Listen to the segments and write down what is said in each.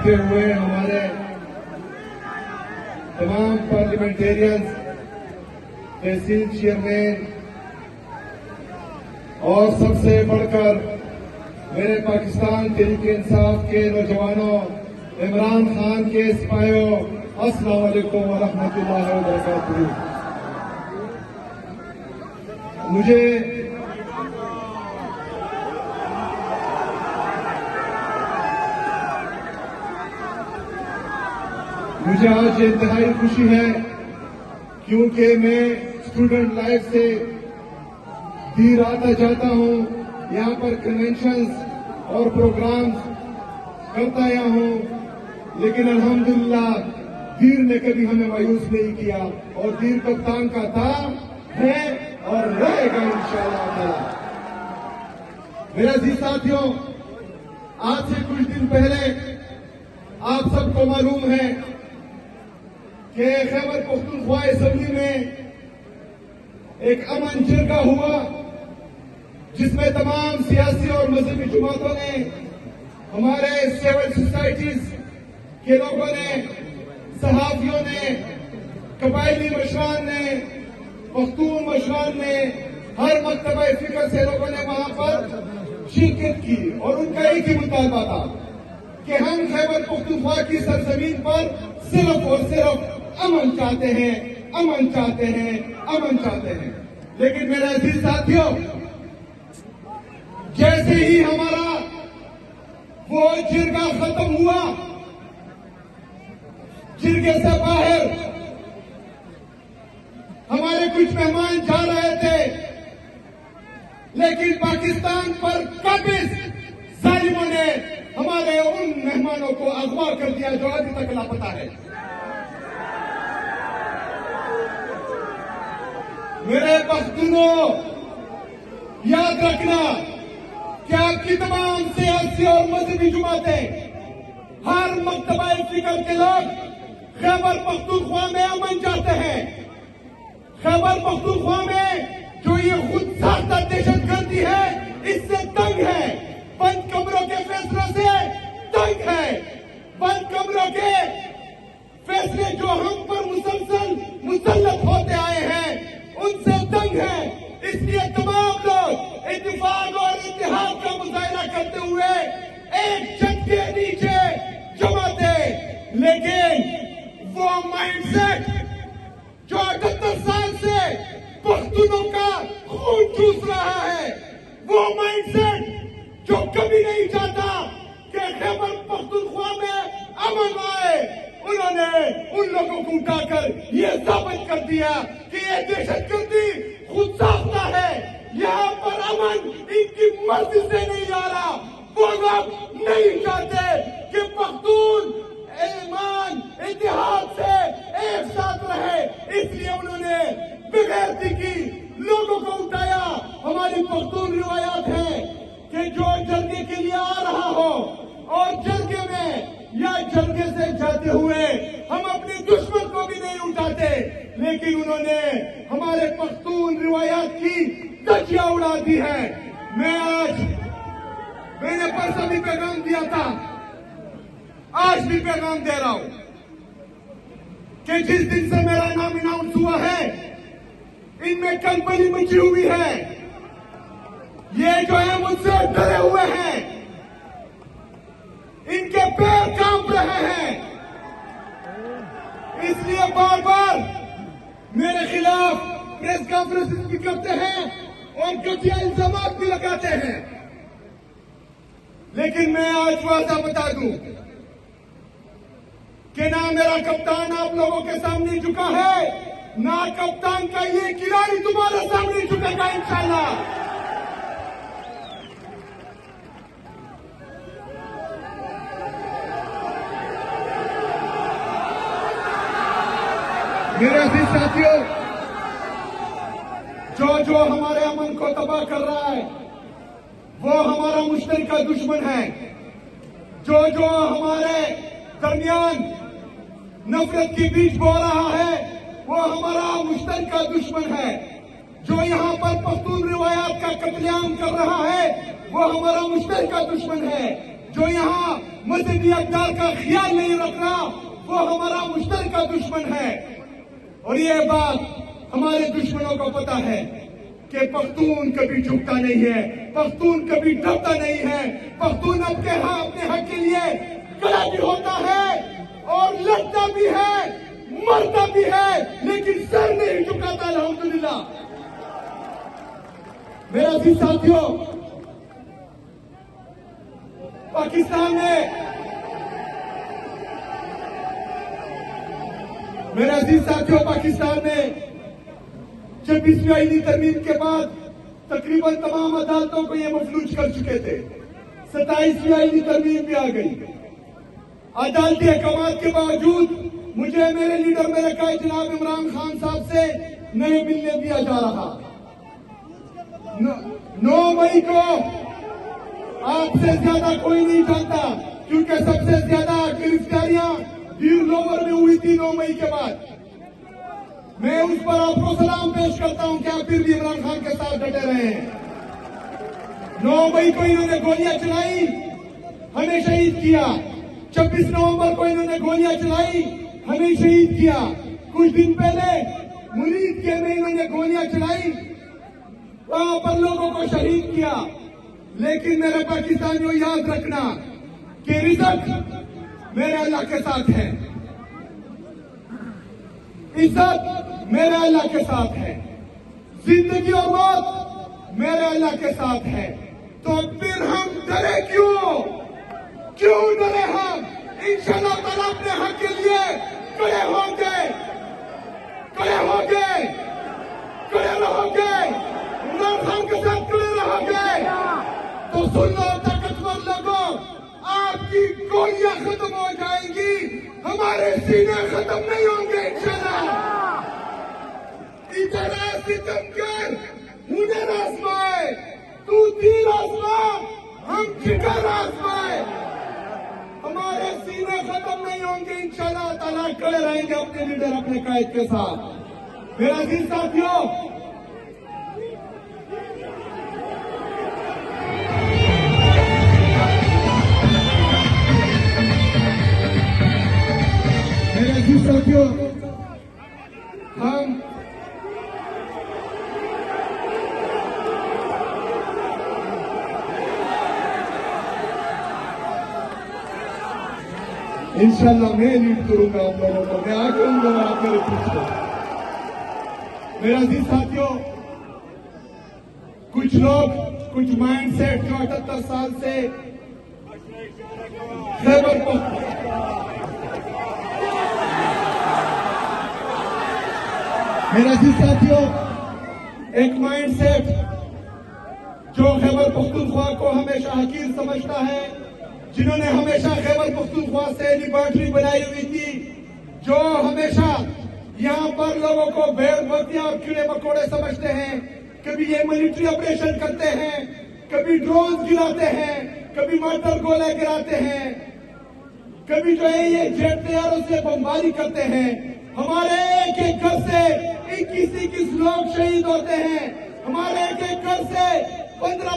बैठे हुए हमारे तमाम पार्लियामेंटेरियंस, तहसील चेयरमैन और सबसे बढ़कर मेरे पाकिस्तान तहरीक इंसाफ के नौजवानों, इमरान खान के सिपाहियों, अस्सलाम वालेकुम व रहमतुल्लाहि व बरकातुहू। मुझे आज इंतहाई खुशी है क्योंकि मैं स्टूडेंट लाइफ से दूर आता जाता हूं, यहां पर कन्वेंशंस और प्रोग्राम्स करता आया हूं, लेकिन अल्हम्दुलिल्लाह वीर ने कभी हमें मायूस नहीं किया और वीर कप्तान का था, है और रहेगा इंशाअल्लाह ताला। मेरे अजीज साथियों, आज से कुछ दिन पहले आप सबको मालूम है कि खैबर पख्तूनख्वा असेंबली में एक अमन जिरगा हुआ जिसमें तमाम सियासी और मजहबी जमातों ने, हमारे सिविल सोसाइटीज के लोगों ने, सहाफियों ने, कबायली मशरान ने, पख्तून मशरान ने, हर मकतबा फिक्र से लोगों ने वहां पर शिरकत की और उनका एक ही मुतालबा था कि हम खैबर पख्तूनख्वा की सरजमीन पर सिर्फ और सिर्फ अमन चाहते हैं, अमन चाहते हैं, अमन चाहते हैं। लेकिन मेरे अजीज साथियों, जैसे ही हमारा वो जिरगा खत्म हुआ, जिरगे से बाहर हमारे कुछ मेहमान जा रहे थे, लेकिन पाकिस्तान पर काबिज जालिमों ने हमारे उन मेहमानों को अगवा कर दिया जो अभी तक लापता है। मेरे पख्तूनों, याद रखना कि आपकी तमाम सियासी और मजहबी जमातें, हर मकतबा फिक्र के लोग खैबर पख्तूनख्वा में अमन चाहते हैं। खैबर पख्तूनख्वा में जो ये खुद साख्ता दहशतगर्दी है, इससे तंग है। बंद कमरों के फैसलों से तंग है। बंद कमरों के फैसले जो हम पर मुसलसल मुसल्लत होते आए हैं, उनसे तंग है। इसलिए तमाम लोग इत्तेफाक और इत्तेहाद का मुजाहरा करते हुए एक छत के नीचे जमा थे। लेकिन वो माइंडसेट जो 78 साल से पख्तूनों का खून चूस रहा है, वो माइंडसेट जो कभी नहीं चाहता कि खैबर पख्तूनख्वा में अमन आए, उन्होंने उन लोगों को उठाकर ये साबित कर दिया कि ये दहशतगर्दी खुद साख्ता है। यहाँ पर अमन इनकी मर्जी से नहीं आ रहा। वो लोग नहीं चाहते कि पख्तून ईमान इतिहाद से एक साथ रहे, इसलिए उन्होंने बेगैरती की, लोगों को उठाया। हमारी पख्तून रिवायात है कि जो जरगे के लिए आ रहा हो और जरगे में या जरगे से जाते हुए हम अपने दुश्मन को भी नहीं उठाते, लेकिन उन्होंने हमारे पख्तून रिवायात की धज्जियां उड़ा दी है। मैंने परसों भी पैगाम दिया था, आज भी पैगाम दे रहा हूं कि जिस दिन से मेरा नाम अनाउंस हुआ है, इनमें कलबली मची हुई है। ये जो है मुझसे डरे हुए हैं, इनके पैर कांप रहे हैं, इसलिए बार बार मेरे खिलाफ प्रेस कॉन्फ्रेंस भी करते हैं और घटिया इल्जाम भी लगाते हैं। लेकिन मैं आज वादा बता दूं कि ना मेरा कप्तान आप लोगों के सामने झुका है, ना कप्तान का ये खिलाड़ी तुम्हारे सामने झुकेगा इंशाल्लाह। मेरे अजीज साथियों, जो हमारे अमन को तबाह कर रहा है, वो हमारा मुश्तरका दुश्मन है। जो हमारे दरमियान नफरत की बीज बो रहा है, वो हमारा मुश्तरका दुश्मन है। जो यहाँ पर पख्तून रिवायात का कत्लेआम कर रहा है, वो हमारा मुश्तरका दुश्मन है। जो यहाँ मजहबी अक़दार का ख्याल नहीं रख रहा, वो हमारा मुश्तरका दुश्मन है। और ये बात हमारे दुश्मनों को पता है कि पख्तून कभी झुकता नहीं है, पख्तून कभी डरता नहीं है। पख्तून अपने हक के लिए खड़ा भी होता है और लड़ता भी है, मरता भी है, लेकिन सर नहीं झुकाता। अल्हम्दुलिल्लाह। मेरा अजीज साथियों, पाकिस्तान में मेरे अजीज साथियों, पाकिस्तान में 26वीं आईनी तरमीम के बाद तकरीबन तमाम अदालतों को ये मफलूज कर चुके थे। 27वीं आईनी तरमीम भी आ गई। अदालती अहकामात के बावजूद मुझे मेरे लीडर मेरे कायद जनाब इमरान खान साहब से नहीं मिलने दिया जा रहा। 9 मई को आपसे ज्यादा कोई नहीं जानता, क्योंकि सबसे ज्यादा गिरफ्तारियां वीर लोवर में हुई थी 9 मई के बाद। मैं उस पर आपको सलाम पेश करता हूं कि आप फिर भी इमरान खान के साथ डटे रहे हैं। 9 मई को इन्होंने गोलियां चलाई, हमें शहीद किया। 26 नवंबर को इन्होंने गोलियां चलाई, हमें शहीद किया। कुछ दिन पहले मुरीद के में इन्होंने गोलियां चलाई, वहां पर लोगों को शहीद किया। लेकिन मेरे पाकिस्तानियों, याद रखना कि रिज़्क़ मेरे अल्लाह के साथ है, इज्जत मेरे अल्लाह के साथ है, जिंदगी और मौत मेरे अल्लाह के साथ है। तो फिर हम डरे क्यों डरे हम? इंशाअल्लाह ताला अपने हक के लिए खड़े होंगे, इमरान खान के साथ खड़े रहोगे। तो सुन लो ताकतवर लोगों, आपकी गोलियां खत्म हो जाएंगी, हमारे सीने खत्म नहीं होंगे इंशाअल्लाह। इधर सितमगर हुनर आजमाए, तू तीर आजमा, हम जिगर आजमाए, हमारे सीने खत्म नहीं होंगे इंशाअल्लाह ताला। खड़े रहेंगे अपने लीडर अपने कायद के साथ। मेरा अजीज साथियों, हम इंशाअल्लाह मैं लीड करूंगा आप लोगों को, मैं आगे हूंगा और आप मेरे पीछे। मेरा अजीज साथियों, कुछ लोग, कुछ माइंडसेट जो 78 साल से खैबर मेरा अजीज साथियों, एक माइंडसेट जो खैबर पख्तूनख्वा को हमेशा हकीर समझता है, जिन्होंने हमेशा खैबर पख्तूनख्वा से लिबर्टी बनाई हुई थी, जो हमेशा यहाँ पर लोगों को बेवकूफियां और कीड़े मकोड़े समझते हैं। कभी ये मिलिट्री ऑपरेशन करते हैं, कभी ड्रोन गिराते हैं, कभी मोटर गोले गिराते हैं, कभी जो है ये जेट तैयारों से बमबारी करते हैं। हमारे एक एक घर से 21 लोग शहीद होते हैं। हमारे एक एक घर से 15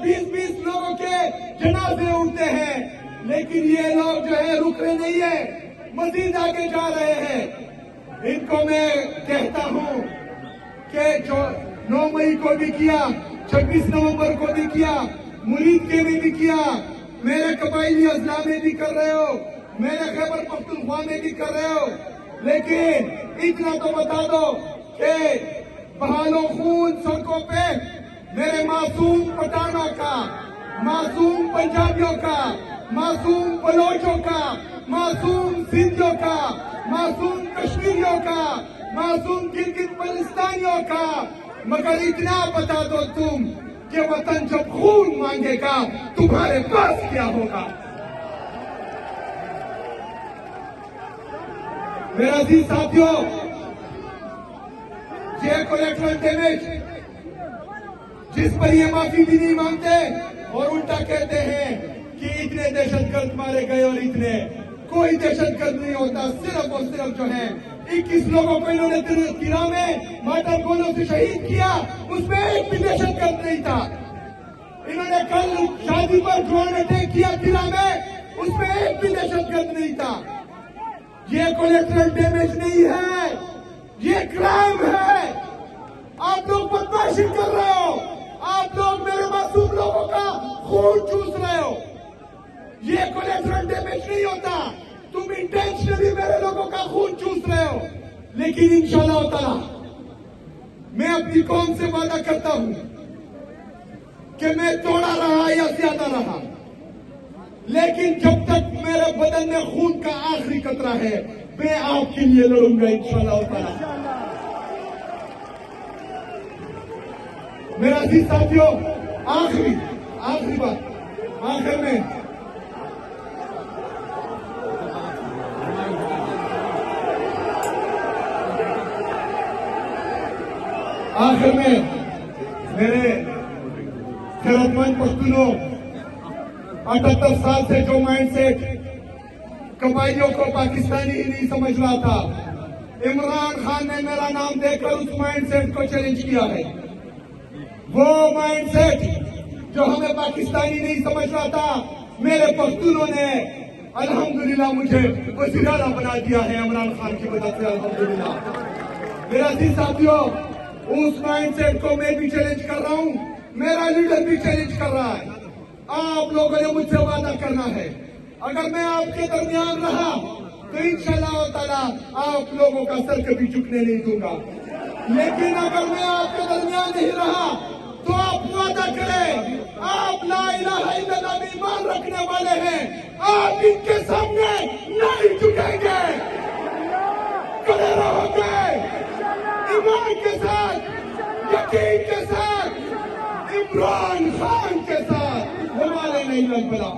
20 लोगों के जनाजे उठते हैं। लेकिन ये लोग जो है रुक रहे नहीं है, मजीद आगे जा रहे हैं। इनको मैं कहता हूं कि जो 9 मई को भी किया, 26 नवंबर को भी किया, मुरीद के में भी किया, मेरे कबायली अजला में भी कर रहे हो, मेरे खैबर पख्तूनख्वा में भी कर रहे हो। लेकिन इतना तो बता दो कि बहालो खून सड़कों पे मेरे मासूम पठानों का, मासूम पंजाबियों का, मासूम बलोचों का, मासूम सिंधियों का, मासूम कश्मीरियों का, मासूम गिलगित बल्तिस्तानियों का। मगर इतना बता दो तुम कि वतन जब खून मांगेगा तुम्हारे पास क्या होगा। मेरा अजीज साथियों, ये कोलेक्ट्रल डैमेज जिस पर ये माफी भी नहीं मांगते और उल्टा कहते हैं कि इतने दहशतगर्द मारे गए और इतने, कोई दहशतगर्द नहीं होता। सिर्फ और सिर्फ जो है 21 लोगों को इन्होंने तिरा में माटर गोलों से शहीद किया, उसमें एक भी दहशतगर्द नहीं था। इन्होंने कल शादी पर ड्रोन अटैक किया किला में, उसमें एक भी दहशतगर्द नहीं था। ये कोलेट्रल डैमेज नहीं है, ये क्राइम है। आप लोग बदमाशी कर रहे हो, आप लोग मेरे मासूम लोगों का खून चूस रहे हो। ये कोलेट्रल डैमेज नहीं होता, तुम इंटेंशनली मेरे लोगों का खून चूस रहे हो। लेकिन इंशाअल्लाह ताला मैं अपनी कौम से वादा करता हूं कि मैं थोड़ा रहा या ज्यादा रहा, लेकिन जब तक मेरे बदन में खून का आखिरी कतरा है, मैं आपके लिए लड़ूंगा इंशाअल्लाह ताला। मेरा अजीज साथियों, आखिरी बात, आखिर में मेरे खैरतमंद पख्तूनों, 78 साल से जो माइंडसेट कबाइलियों को पाकिस्तानी ही नहीं समझ रहा था, इमरान खान ने मेरा नाम देकर उस माइंडसेट को चैलेंज किया है। वो माइंडसेट जो हमें पाकिस्तानी नहीं समझ रहा था, मेरे पख्तूनों ने अल्हम्दुलिल्लाह मुझे वज़ीर आला बना दिया है इमरान खान की मदद से, अल्हम्दुलिल्लाह। मेरा अजीज साथियों, उस माइंडसेट को मैं भी चैलेंज कर रहा हूं, मेरा लीडर भी चैलेंज कर रहा है। आप लोगों ने मुझसे वादा करना है, अगर मैं आपके दरमियान रहा तो इंशाअल्लाह ताला आप लोगों का सर कभी झुकने नहीं दूंगा। लेकिन अगर मैं आपके दरमियान नहीं रहा तो आप वादा करें, आप ला इलाहा इल्लल्लाह में ईमान रखने वाले हैं, आप इनके सामने नहीं झुकेंगे, खड़े रहोगे ईमान के साथ, यकीन के साथ, इमरान खान के साथ। हमारे नहीं लग पड़ा।